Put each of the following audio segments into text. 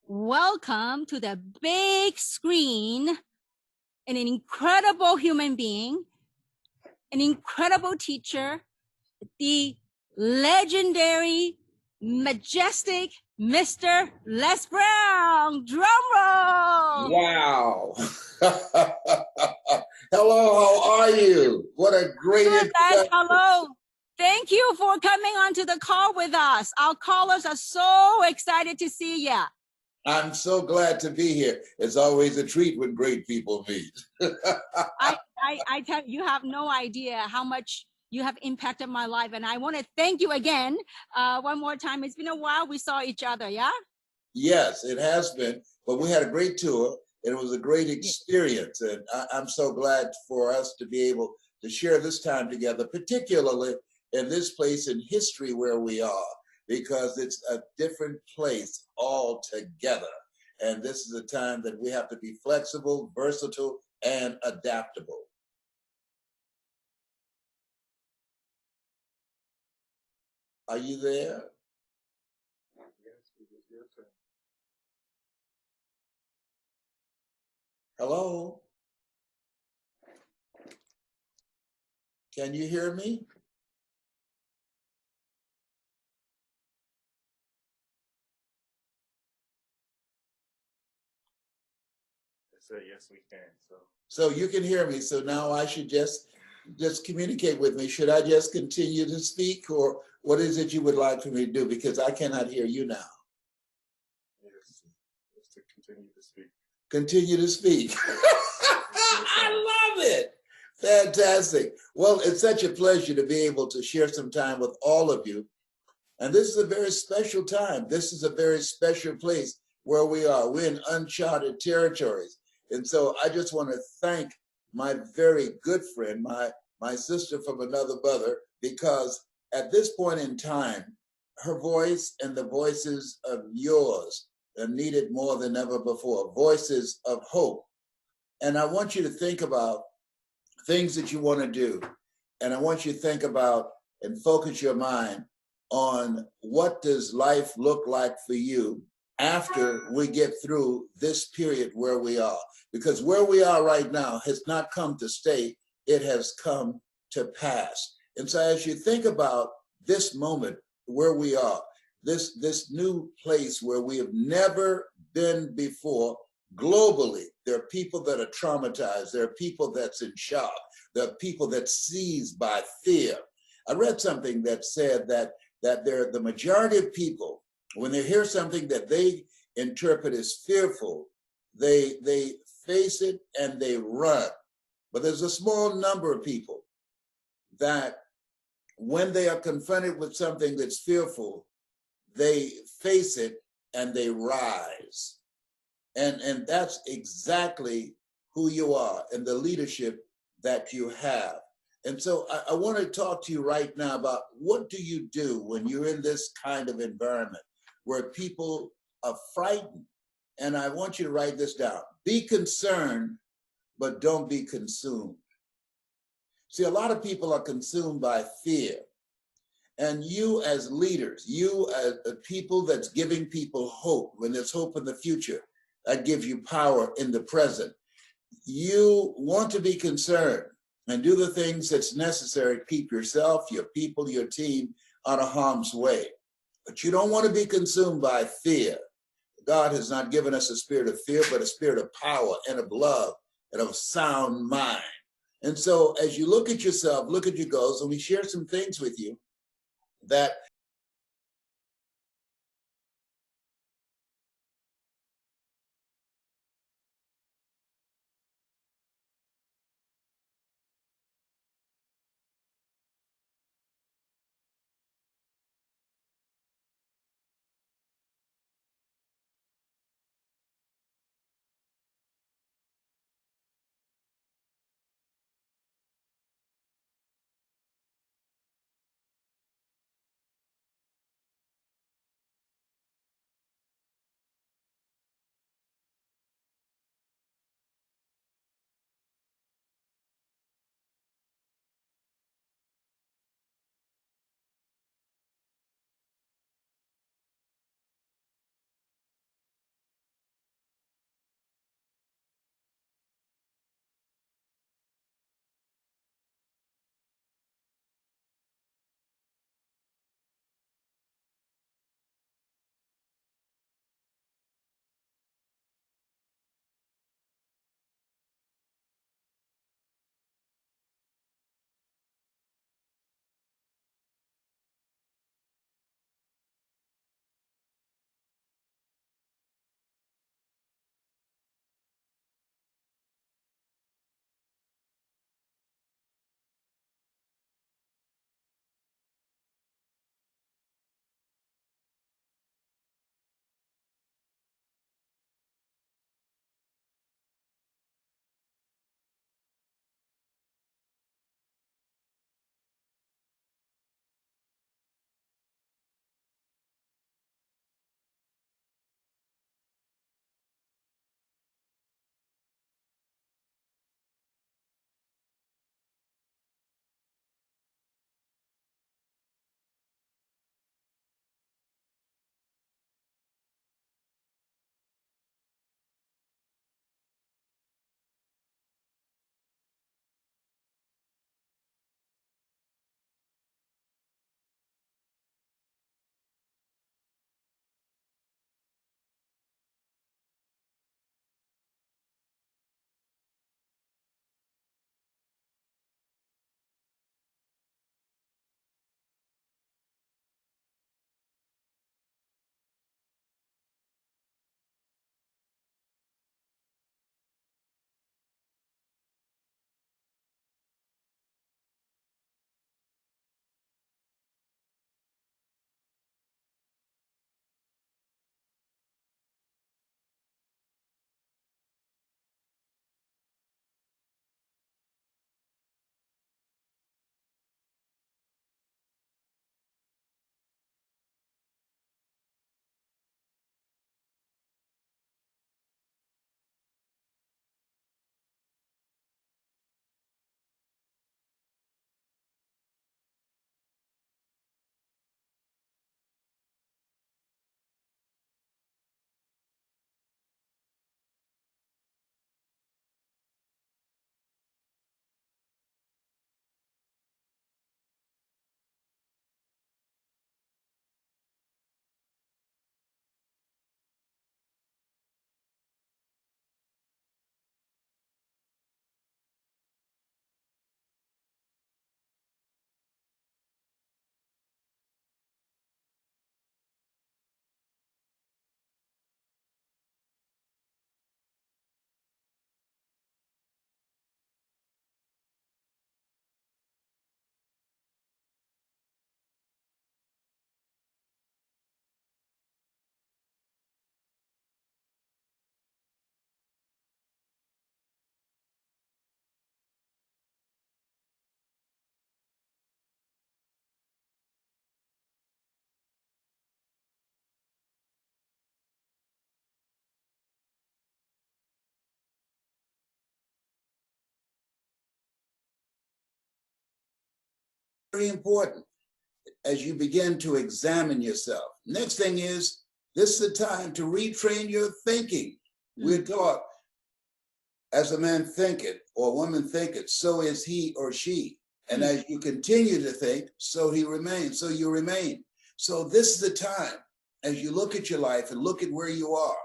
welcome to the big screen, an incredible human being, an incredible teacher, the legendary, majestic Mr. Les Brown. Drum roll! Wow. Hello, how are you? What a great introduction. Hello. Thank you for coming onto the call with us. Our callers are so excited to see you. I'm so glad to be here. It's always a treat when great people meet. I tell you, you have no idea how much you have impacted my life. And I want to thank you again one more time. It's been a while we saw each other, yeah? Yes, it has been. But we had a great tour, and it was a great experience. And I'm so glad for us to be able to share this time together, particularly in this place in history where we are, because it's a different place altogether. And this is a time that we have to be flexible, versatile, and adaptable. Are you there? Hello? Can you hear me? So yes, we can. So you can hear me. So now I should just communicate with me. Should I just continue to speak, or what is it you would like for me to do? Because I cannot hear you now. Yes, just to continue to speak. Continue to speak. I love it. Fantastic. Well, it's such a pleasure to be able to share some time with all of you. And this is a very special time. This is a very special place where we are. We're in uncharted territories. And so I just want to thank my very good friend, my sister from another mother, because at this point in time, her voice and the voices of yours are needed more than ever before, voices of hope. And I want you to think about things that you want to do. And I want you to think about and focus your mind on what does life look like for you after we get through this period where we are. Because where we are right now has not come to stay, it has come to pass. And so as you think about this moment where we are, this new place where we have never been before globally, there are people that are traumatized, there are people that's in shock, there are people that's seized by fear. I read something that said that the majority of people, when they hear something that they interpret as fearful, they face it and they run. But there's a small number of people that when they are confronted with something that's fearful, they face it and they rise. And that's exactly who you are and the leadership that you have. And so I want to talk to you right now about what do you do when you're in this kind of environment where people are frightened. And I want you to write this down. Be concerned, but don't be consumed. See, a lot of people are consumed by fear. And you as leaders, you as people that's giving people hope, when there's hope in the future, that gives you power in the present. You want to be concerned and do the things that's necessary to keep yourself, your people, your team out of harm's way. But you don't want to be consumed by fear. God has not given us a spirit of fear, but a spirit of power and of love and of sound mind. And so as you look at yourself, look at your goals, and we share some things with you that very important as you begin to examine yourself. Next thing is, this is the time to retrain your thinking. We're taught, as a man thinketh or a woman thinketh, so is he or she. And as you continue to think, so he remains, so you remain. So this is the time, as you look at your life and look at where you are,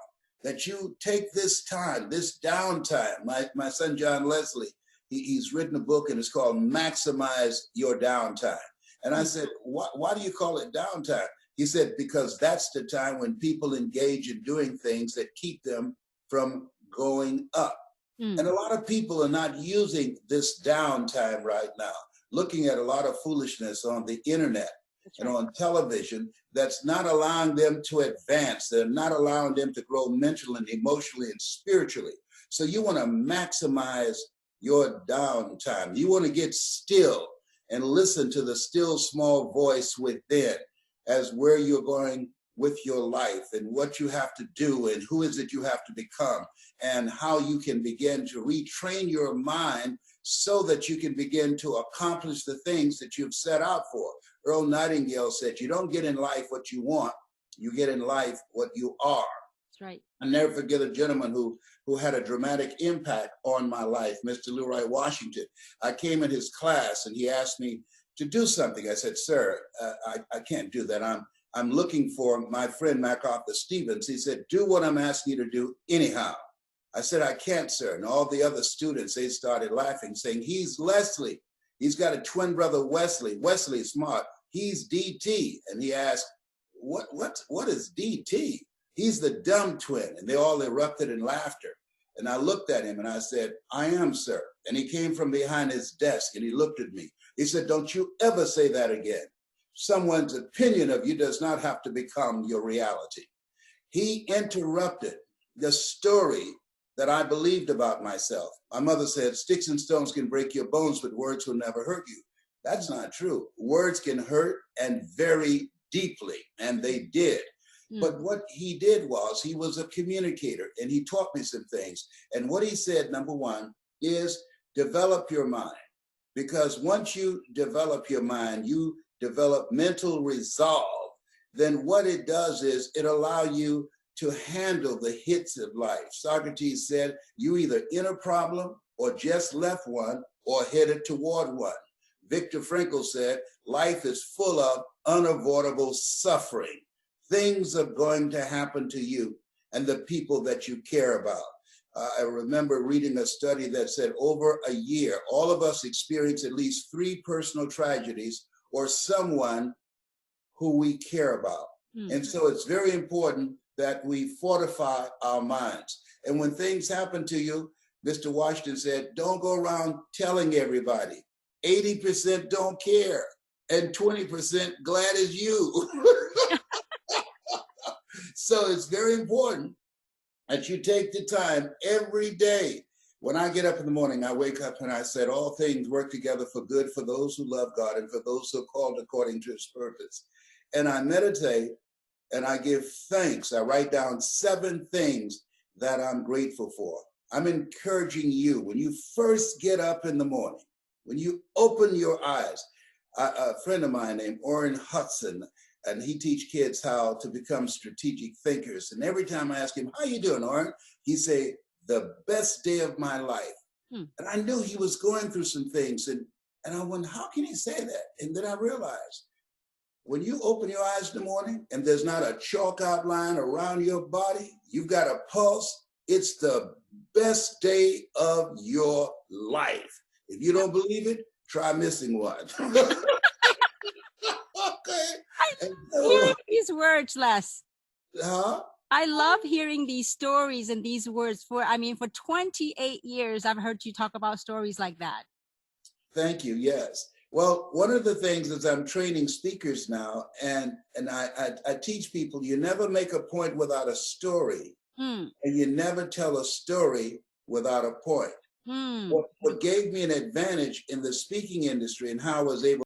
that you take this time, this downtime. My son, John Leslie, he's written a book and it's called Maximize Your Downtime. And I said, why do you call it downtime? He said, because that's the time when people engage in doing things that keep them from going up. And a lot of people are not using this downtime right now, looking at a lot of foolishness on the internet and on television that's not allowing them to advance. They're not allowing them to grow mentally and emotionally and spiritually. So you want to maximize your downtime. You want to get still and listen to the still small voice within as where you're going with your life and what you have to do and who is it you have to become and how you can begin to retrain your mind so that you can begin to accomplish the things that you've set out for. Earl Nightingale said, you don't get in life what you want, you get in life what you are. That's right. I'll never forget a gentleman who had a dramatic impact on my life, Mr. Leroy Washington. I came in his class and he asked me to do something. I said, sir, I can't do that. I'm looking for my friend MacArthur Stevens. He said, do what I'm asking you to do anyhow. I said, I can't, sir. And all the other students, they started laughing, saying, he's Leslie. He's got a twin brother, Wesley. Wesley is smart. He's DT. And he asked, what is DT? He's the dumb twin. And they all erupted in laughter. And I looked at him and I said, I am, sir. And he came from behind his desk and he looked at me. He said, don't you ever say that again. Someone's opinion of you does not have to become your reality. He interrupted the story that I believed about myself. My mother said, sticks and stones can break your bones, but words will never hurt you. That's not true. Words can hurt, and very deeply, and they did. But what he did was he was a communicator and he taught me some things. And what he said, number one, is develop your mind. Because once you develop your mind, you develop mental resolve. Then what it does is it allows you to handle the hits of life. Socrates said, you either in a problem or just left one or headed toward one. Viktor Frankl said, life is full of unavoidable suffering. Things are going to happen to you and the people that you care about. I remember reading a study that said over a year, all of us experience at least 3 personal tragedies or someone who we care about. And so it's very important that we fortify our minds. And when things happen to you, Mr. Washington said, don't go around telling everybody. 80% don't care and 20% glad as you. So it's very important that you take the time every day. When I get up in the morning, I wake up and I said, all things work together for good for those who love God and for those who are called according to his purpose. And I meditate and I give thanks. I write down 7 things that I'm grateful for. I'm encouraging you when you first get up in the morning, when you open your eyes. A friend of mine named Orrin Hudson, and he teach kids how to become strategic thinkers. And every time I ask him, how you doing, Orrin? He say, the best day of my life. And I knew he was going through some things. And I wondered, how can he say that? And then I realized, when you open your eyes in the morning and there's not a chalk outline around your body, you've got a pulse, it's the best day of your life. If you don't believe it, try missing one. Okay. I love hearing these words, Les. Huh? I love hearing these stories and these words. For 28 years, I've heard you talk about stories like that. Thank you. Yes. Well, one of the things is I'm training speakers now, and I teach people you never make a point without a story, and you never tell a story without a point. What gave me an advantage in the speaking industry and how I was able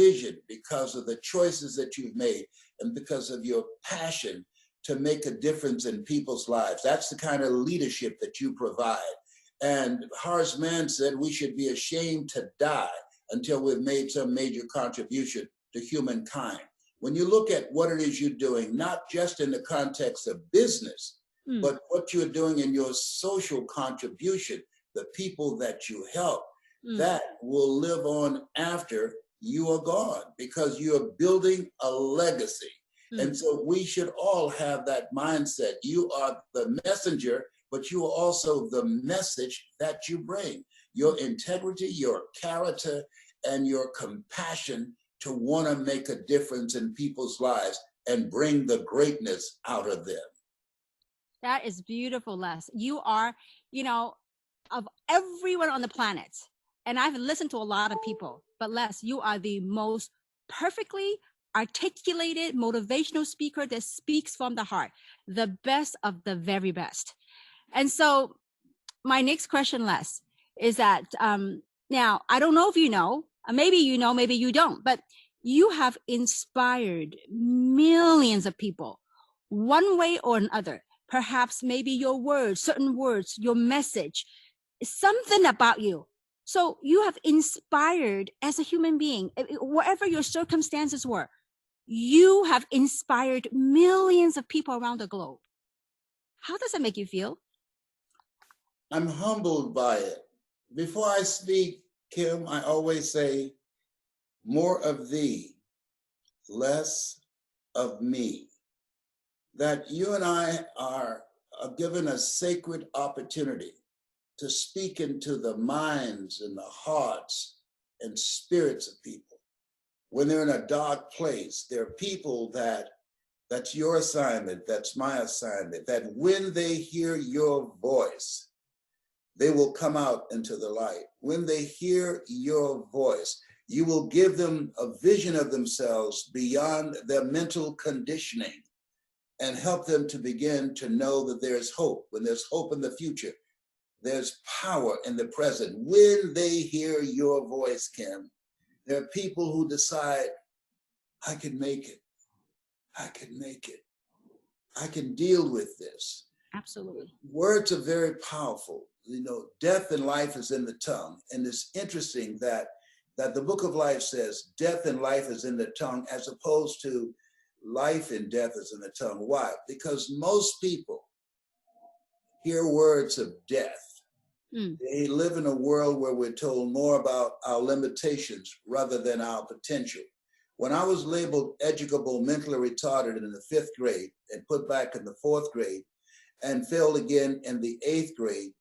vision, because of the choices that you've made, and because of your passion to make a difference in people's lives. That's the kind of leadership that you provide. And Horace Mann said we should be ashamed to die until we've made some major contribution to humankind. When you look at what it is you're doing, not just in the context of business, but what you're doing in your social contribution, the people that you help, that will live on after you are gone, because you're building a legacy. And so we should all have that mindset. You are the messenger, but you are also the message that you bring. Your integrity, your character, and your compassion to want to make a difference in people's lives and bring the greatness out of them. That is beautiful, Les. You are, you know, of everyone on the planet, and I've listened to a lot of people, but Les, you are the most perfectly articulated motivational speaker that speaks from the heart, the best of the very best. And so my next question, Les, is that now, I don't know if you know, maybe you know, maybe you don't, but you have inspired millions of people one way or another. Perhaps maybe your words, certain words, your message, something about you. So you have inspired as a human being, whatever your circumstances were, you have inspired millions of people around the globe. How does that make you feel? I'm humbled by it. Before I speak, Kim, I always say, more of thee, less of me. That you and I are given a sacred opportunity to speak into the minds and the hearts and spirits of people. When they're in a dark place, there are people that's your assignment, that's my assignment, that when they hear your voice, they will come out into the light. When they hear your voice, you will give them a vision of themselves beyond their mental conditioning and help them to begin to know that there's hope. When there's hope in the future, there's power in the present. When they hear your voice, Kim, there are people who decide, I can make it. I can make it. I can deal with this. Absolutely. Words are very powerful. You know, death and life is in the tongue. And it's interesting that the book of life says death and life is in the tongue, as opposed to life and death is in the tongue. Why? Because most people hear words of death. They live in a world where we're told more about our limitations rather than our potential. When I was labeled educable mentally retarded in the 5th grade and put back in the 4th grade and failed again in the 8th grade,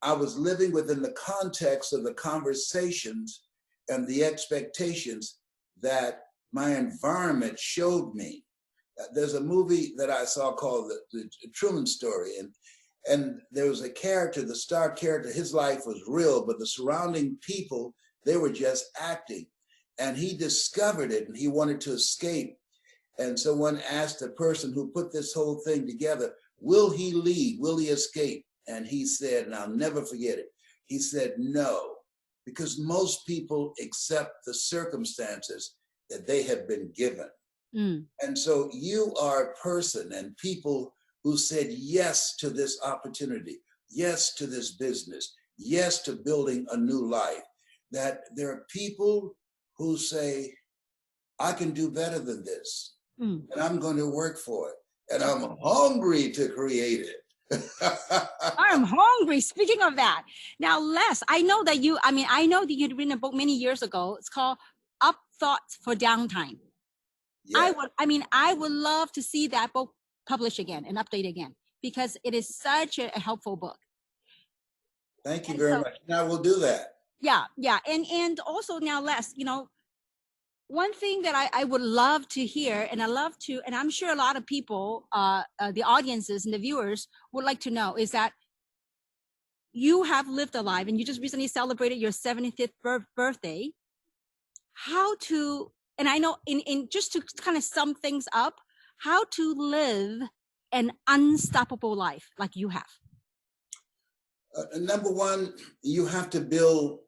I was living within the context of the conversations and the expectations that my environment showed me. There's a movie that I saw called the Truman Story, and there was a character, the star character, his life was real, but the surrounding people, they were just acting. And he discovered it and he wanted to escape. And someone asked the person who put this whole thing together, will he leave? Will he escape? And he said, and I'll never forget it, he said, no, because most people accept the circumstances that they have been given. And so you are a person and people who said yes to this opportunity, yes to this business, yes to building a new life. That there are people who say, I can do better than this, and I'm going to work for it, and I'm hungry to create it. I'm hungry. Speaking of that, now, Les, I know that you'd written a book many years ago. It's called Up Thoughts for Downtime. Yeah. I would love to see that book published again and updated again, because it is such a helpful book. Thank you very much. Now we'll do that. Yeah. And also now, Les, you know, one thing that I would love to hear, and I'm sure a lot of people, the audiences and the viewers would like to know, is that you have lived a life and you just recently celebrated your 75th birthday. How to, and I know in just to kind of sum things up, how to live an unstoppable life like you have. Number one, you have to build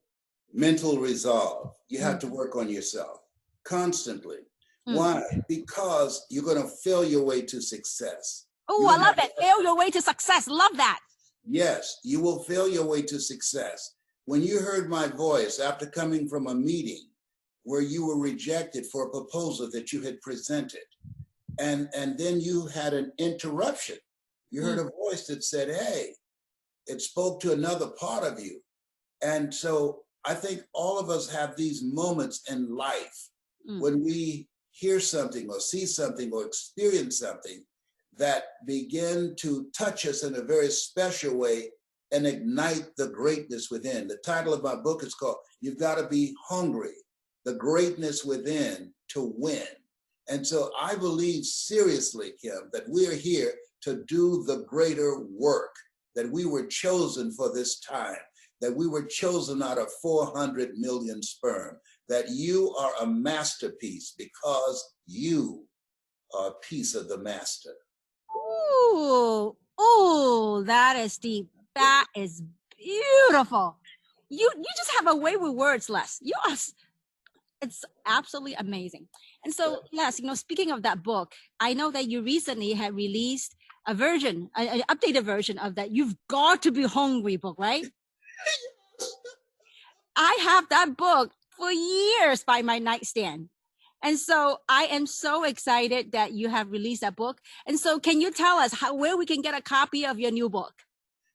mental resolve. You have to work on yourself. constantly. Mm. Why? Because you're going to fail your way to success. Oh, You're I gonna love it. Fail your way to success. Love that. Yes, you will fail your way to success. When you heard my voice after coming from a meeting where you were rejected for a proposal that you had presented, and then you had an interruption, you heard a voice that said, hey, it spoke to another part of you. And so I think all of us have these moments in life when we hear something or see something or experience something that begin to touch us in a very special way and ignite the greatness within. The title of my book is called You've Got to Be Hungry, the Greatness Within to Win. And so I believe seriously, Kim, that we are here to do the greater work, that we were chosen for this time, that we were chosen out of 400 million sperm, that you are a masterpiece because you are a piece of the master. Ooh, ooh, that is deep. That is beautiful. You just have a way with words, Les. You are, it's absolutely amazing. And so, Les, speaking of that book, I know that you recently had released a version, an updated version of that You've Got to Be Hungry book, right? I have that book for years by my nightstand. And so I am so excited that you have released that book. And so can you tell us where we can get a copy of your new book?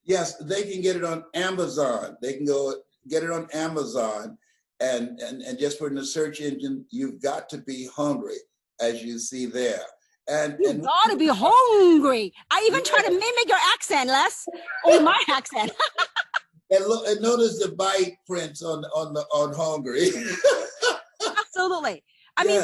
Yes, they can get it on Amazon. They can go get it on Amazon and just put in the search engine, You've Got to Be Hungry, as you see there. And You've got to be hungry. I even try to mimic your accent, Les. Only my accent. And look, and notice the bite prints on hungry. Absolutely. I mean,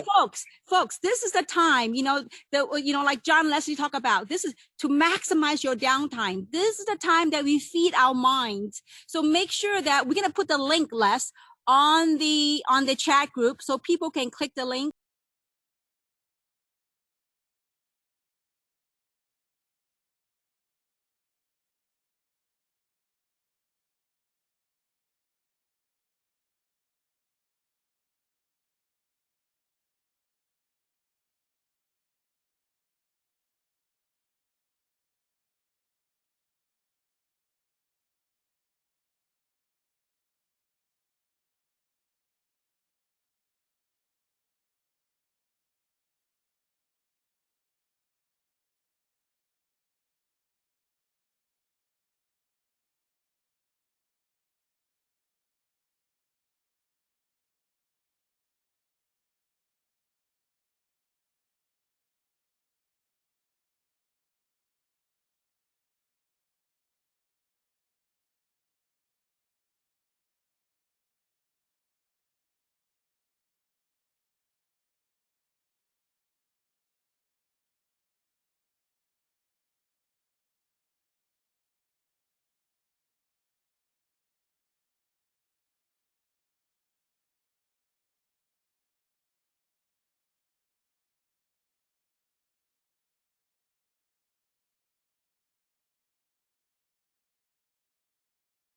folks, this is the time, like John Leslie talk about, this is to maximize your downtime. This is the time that we feed our minds. So make sure that we're going to put the link, Les, on the chat group so people can click the link.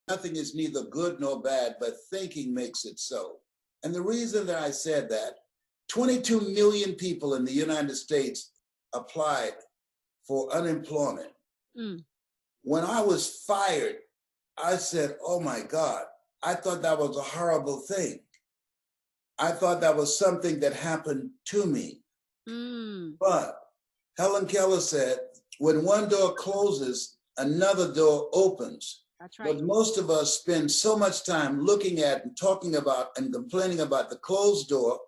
Nothing is neither good nor bad, but thinking makes it so. And the reason that I said that, 22 million people in the United States applied for unemployment. When I was fired, I said, oh my God, I thought that was a horrible thing. I thought that was something that happened to me. But Helen Keller said, when one door closes, another door opens. That's right. But most of us spend so much time looking at and talking about and complaining about the closed door,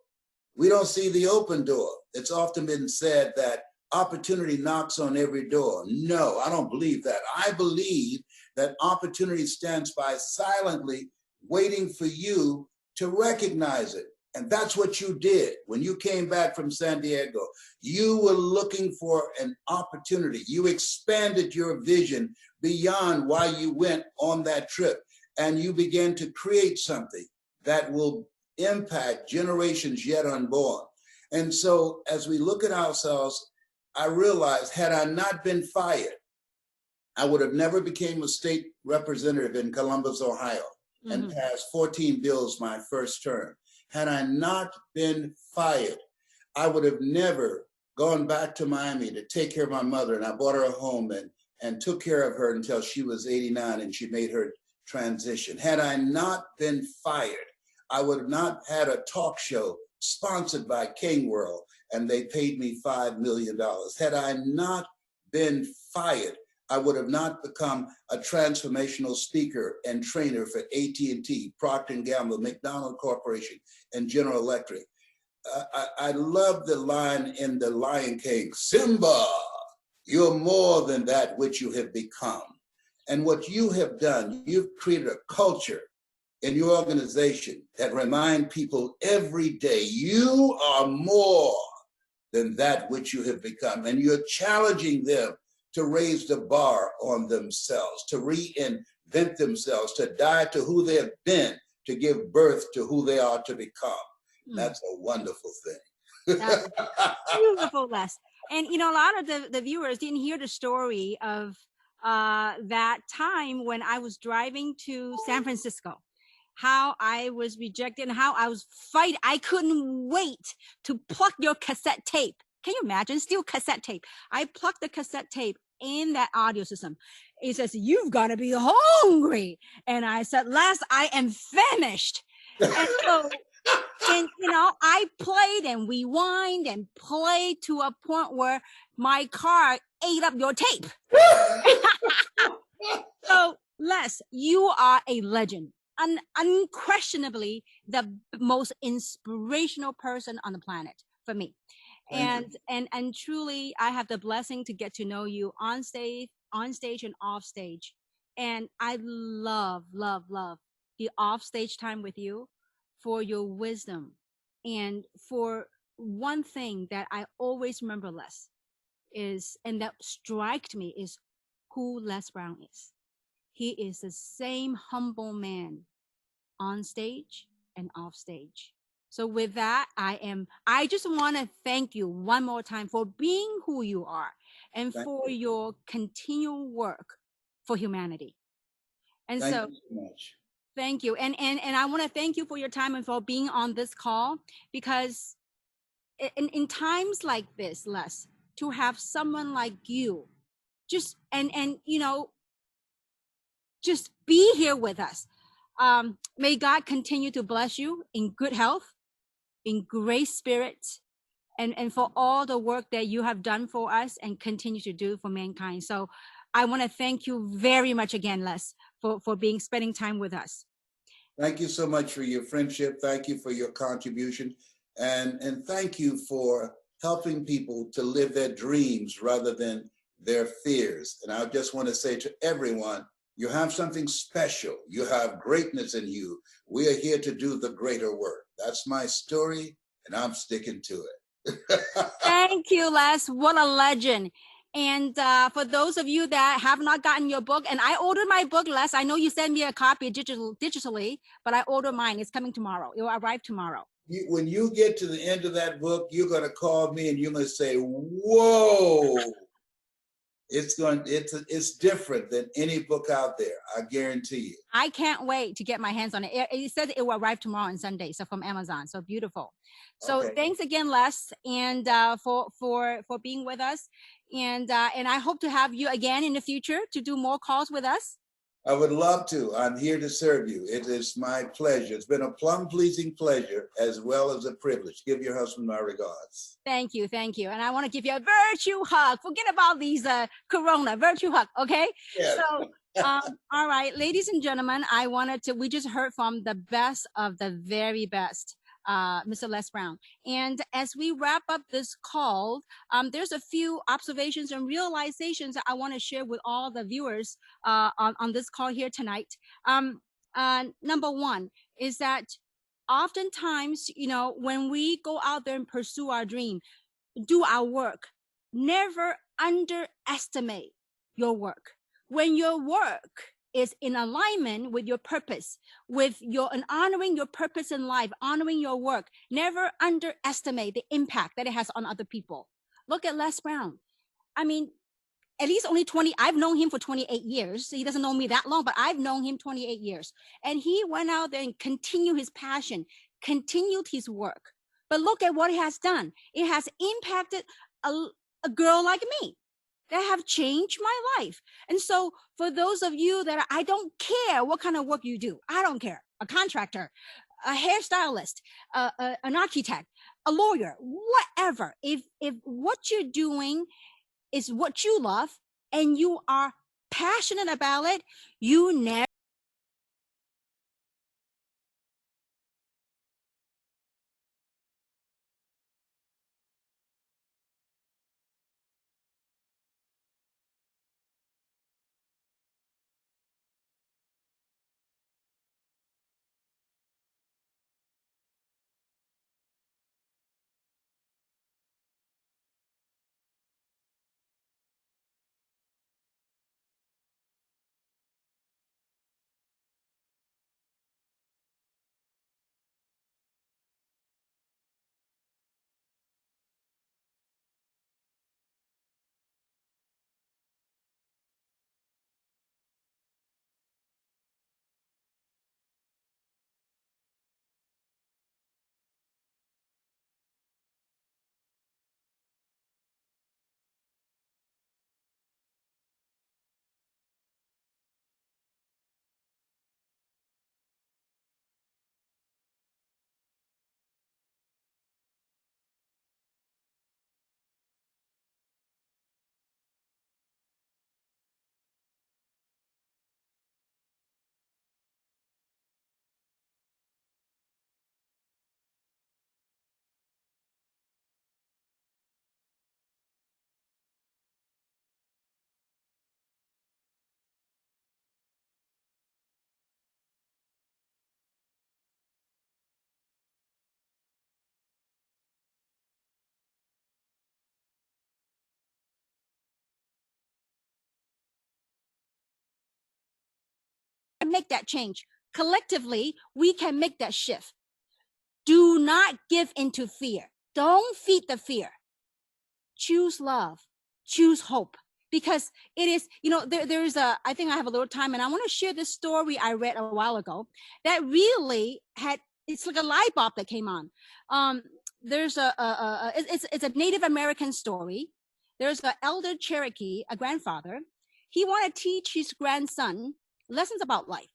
we don't see the open door. It's often been said that opportunity knocks on every door. No, I don't believe that. I believe that opportunity stands by silently waiting for you to recognize it. And that's what you did when you came back from San Diego. You were looking for an opportunity. You expanded your vision beyond why you went on that trip. And you began to create something that will impact generations yet unborn. And so as we look at ourselves, I realized had I not been fired, I would have never became a state representative in Columbus, Ohio, and passed 14 bills my first term. Had I not been fired, I would have never gone back to Miami to take care of my mother. And I bought her a home and took care of her until she was 89 and she made her transition. Had I not been fired, I would have not had a talk show sponsored by King World and they paid me $5 million. Had I not been fired, I would have not become a transformational speaker and trainer for AT&T, Procter & Gamble, McDonald Corporation, and General Electric. I love the line in The Lion King, Simba, you're more than that which you have become. And what you have done, you've created a culture in your organization that remind people every day, you are more than that which you have become. And you're challenging them to raise the bar on themselves, to reinvent themselves, to die to who they have been, to give birth to who they are to become. That's a wonderful thing. That's beautiful, Les. And, you know, a lot of the viewers didn't hear the story of that time when I was driving to San Francisco, how I was rejected and how I was fighting. I couldn't wait to pluck your cassette tape. Can you imagine? Still cassette tape. I plucked the cassette tape in that audio system. It says, you've got to be hungry. And I said, Les, I am famished. And so, and, you know, I played and rewind and played to a point where my car ate up your tape. So, Les, you are a legend. Unquestionably the most inspirational person on the planet for me. And truly, I have the blessing to get to know you on stage and off stage. And I love the off stage time with you for your wisdom. And for one thing that I always remember, Les, is, and that struck me, is who Les Brown is. He is the same humble man on stage and off stage. So with that, I just want to thank you one more time for being who you are and for your continual work for humanity. And thank you so much. Thank you. And I want to thank you for your time and for being on this call, because in times like this, Les, to have someone like you just, and you know, just be here with us. May God continue to bless you in good health, in great spirits, and for all the work that you have done for us and continue to do for mankind. So I want to thank you very much again, Les, for spending time with us. Thank you so much for your friendship. Thank you for your contribution. And thank you for helping people to live their dreams rather than their fears. And I just want to say to everyone, you have something special. You have greatness in you. We are here to do the greater work. That's my story, and I'm sticking to it. Thank you, Les. What a legend. And for those of you that have not gotten your book, and I ordered my book, Les, I know you sent me a copy digitally, but I ordered mine. It's coming tomorrow. It will arrive tomorrow. When you get to the end of that book, you're going to call me and you're going to say, whoa. It's different than any book out there. I guarantee you. I can't wait to get my hands on it. It said it will arrive tomorrow on Sunday, so from Amazon. So beautiful. So Thanks again, Les, and for being with us. And I hope to have you again in the future to do more calls with us. I would love to. I'm here to serve you. It is my pleasure. It's been a plum-pleasing pleasure as well as a privilege. Give your husband my regards. Thank you. Thank you. And I want to give you a virtue hug. Forget about these corona, virtue hug. Okay. Yes. So, all right, ladies and gentlemen, we just heard from the best of the very best, Mr. Les Brown. And as we wrap up this call, there's a few observations and realizations that I want to share with all the viewers on this call here tonight. Number one is that oftentimes, you know, when we go out there and pursue our dream, do our work, never underestimate your work. When your work is in alignment with your purpose, and honoring your purpose in life, honoring your work, never underestimate the impact that it has on other people. Look at Les Brown. I mean, at least only 20, I've known him for 28 years. He doesn't know me that long, but I've known him 28 years. And he went out there and continued his passion, continued his work. But look at what it has done. It has impacted a girl like me that have changed my life. And so for those of you that I don't care what kind of work you do, I don't care, a contractor, a hairstylist, an architect, a lawyer, whatever. If what you're doing is what you love and you are passionate about it, you never make that change. Collectively, we can make that shift. Do not give into fear. Don't feed the fear. Choose love. Choose hope. Because it is, there's I think I have a little time and I want to share this story I read a while ago that really it's like a light bulb that came on. There's it's a Native American story. There's an elder Cherokee, a grandfather. He wanted to teach his grandson lessons about life.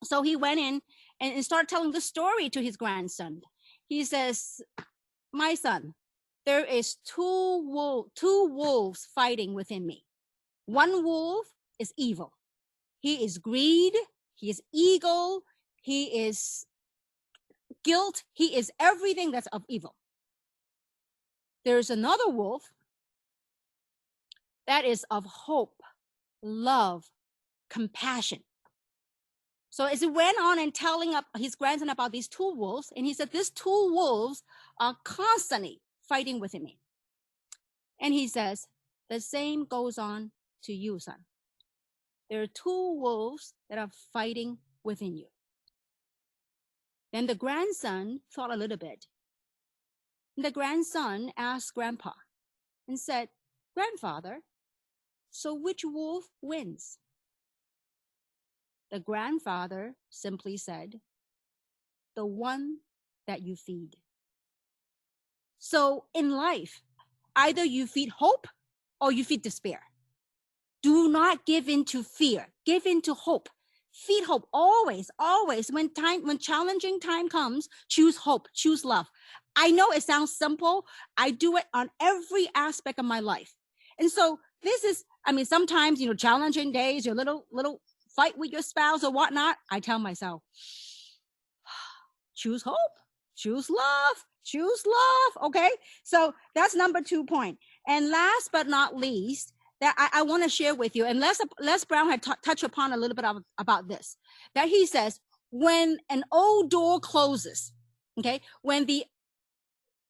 So he went in and started telling the story to his grandson. He says, my son, there is two wolves fighting within me. One wolf is evil. He is greed. He is ego. He is guilt. He is everything that's of evil. There's another wolf that is of hope, love, compassion. So as he went on and telling his grandson about these two wolves, and he said, these two wolves are constantly fighting within me. And he says, the same goes on to you, son. There are two wolves that are fighting within you. Then the grandson thought a little bit. And the grandson asked grandpa and said, grandfather, so which wolf wins? The grandfather simply said, the one that you feed. So in life, either you feed hope or you feed despair. Do not give in to fear. Give in to hope. Feed hope always, always. When challenging time comes, choose hope, choose love. I know it sounds simple. I do it on every aspect of my life. And so this is, sometimes, challenging days, your little fight with your spouse or whatnot. I tell myself, choose hope, choose love, choose love. Okay. So that's number 2 point. And last but not least, that I want to share with you, and Les Brown had touched upon a little bit about this, that he says, when an old door closes, okay, when the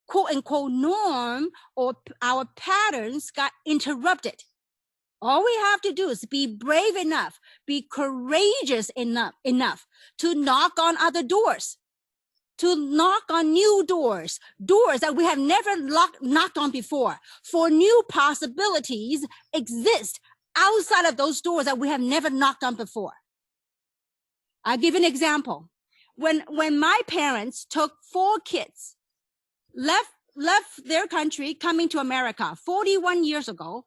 quote unquote norm or our patterns got interrupted, all we have to do is be brave enough, be courageous enough to knock on other doors, to knock on new doors that we have never knocked on before. For new possibilities exist outside of those doors that we have never knocked on before. I'll give an example. when my parents took 4 kids, left their country, coming to America 41 years ago,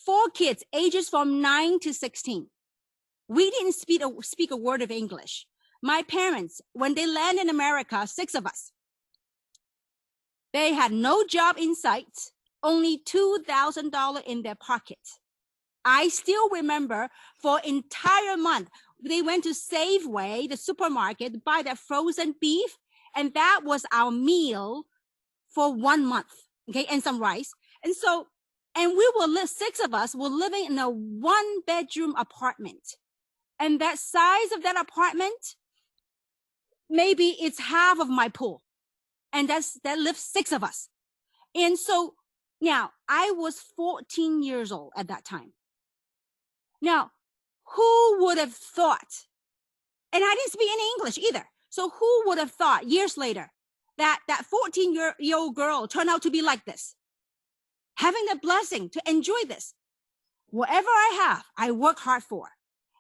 4 kids, ages from 9 to 16. We didn't speak a word of English. My parents, when they landed in America, 6 of us, they had no job in sight, only $2,000 in their pocket. I still remember for entire month, they went to Safeway, the supermarket, buy their frozen beef, and that was our meal for 1 month, okay, and some rice. And so, and we were 6 of us were living in a 1-bedroom apartment. And that size of that apartment, maybe it's half of my pool. And that lives 6 of us. And so now I was 14 years old at that time. Now, who would have thought, and I didn't speak any English either. So who would have thought years later that 14-year-old girl turned out to be like this, having the blessing to enjoy this? Whatever I have, I work hard for.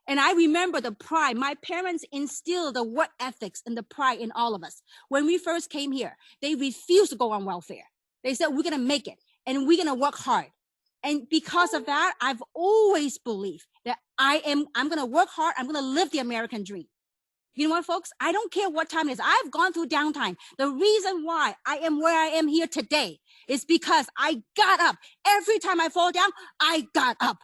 And I remember the pride. My parents instilled the work ethics and the pride in all of us. When we first came here, they refused to go on welfare. They said, we're going to make it and we're going to work hard. And because of that, I've always believed that I'm going to work hard. I'm going to live the American dream. You know what, folks? I don't care what time it is. I've gone through downtime. The reason why I am where I am here today is because I got up. Every time I fall down, I got up.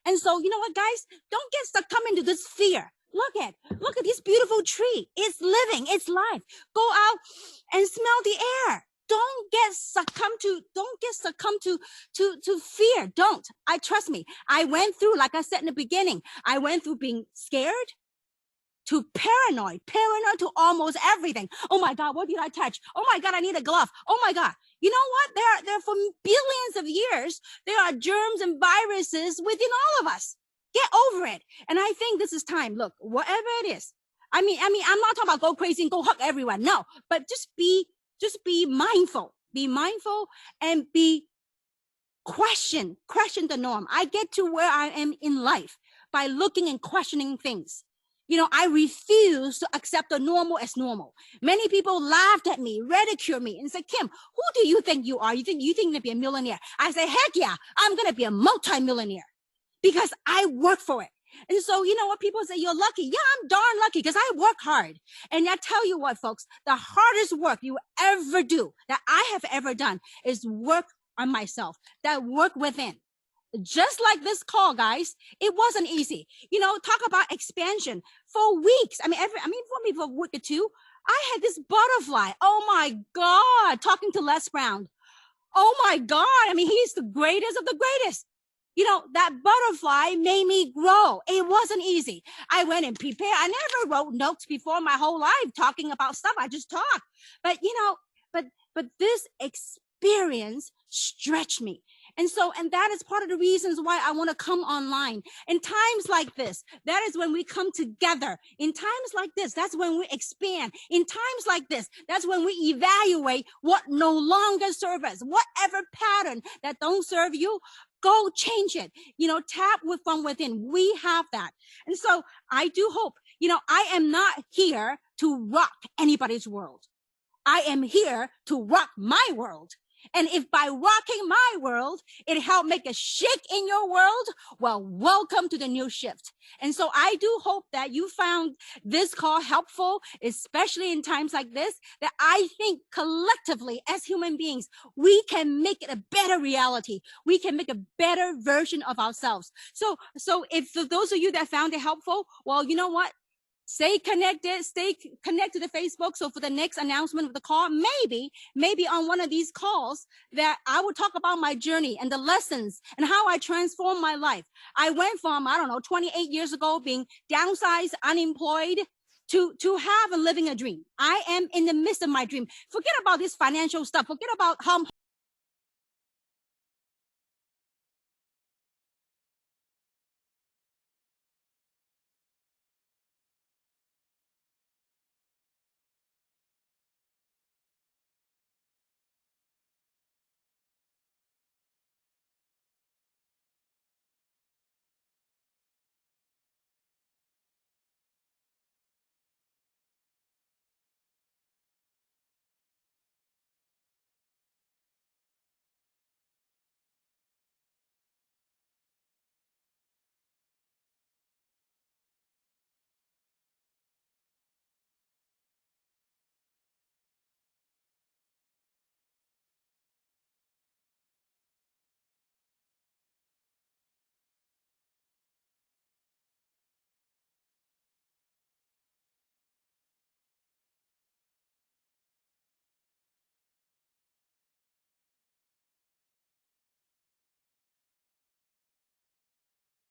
And so, you know what, guys? Don't get succumbed into this fear. Look at this beautiful tree. It's living. It's life. Go out and smell the air. Don't get succumbed to fear. Don't. Trust me. I went through, like I said in the beginning, I went through being scared to paranoid to almost everything. Oh my God, what did I touch? Oh my God, I need a glove. Oh my God. You know what? There for billions of years, there are germs and viruses within all of us. Get over it. And I think this is time. Look, whatever it is. I mean, I'm not talking about go crazy and go hug everyone. No, but just be mindful. Be mindful and question the norm. I get to where I am in life by looking and questioning things. You know, I refuse to accept the normal as normal. Many people laughed at me, ridiculed me, and said, Kim, who do you think you are? You think you're going to be a millionaire? I say, heck yeah, I'm going to be a multimillionaire because I work for it. And so, you know what? People say, you're lucky. Yeah, I'm darn lucky because I work hard. And I tell you what, folks, the hardest work you ever do, that I have ever done, is work on myself, that work within. Just like this call, guys, it wasn't easy. You know, talk about expansion for weeks. For me, for a week or two, I had this butterfly. Oh my God, talking to Les Brown. Oh my God. I mean, he's the greatest of the greatest. You know, that butterfly made me grow. It wasn't easy. I went and prepared. I never wrote notes before my whole life talking about stuff. I just talked. But, you know, but this experience stretched me. And that is part of the reasons why I want to come online. In times like this, that is when we come together. In times like this, that's when we expand. In times like this, that's when we evaluate what no longer serves us. Whatever pattern that don't serve you, go change it. You know, tap from within. We have that. And so I do hope, you know, I am not here to rock anybody's world. I am here to rock my world. And if by rocking my world, it helped make a shake in your world, well, welcome to the new shift. And so I do hope that you found this call helpful, especially in times like this, that I think collectively as human beings, we can make it a better reality. We can make a better version of ourselves. So if for those of you that found it helpful, well, you know what? Stay connected to the Facebook. So for the next announcement of the call, maybe on one of these calls that I will talk about my journey and the lessons and how I transformed my life. I went from, 28 years ago being downsized, unemployed to have and living a dream. I am in the midst of my dream. Forget about this financial stuff. Forget about how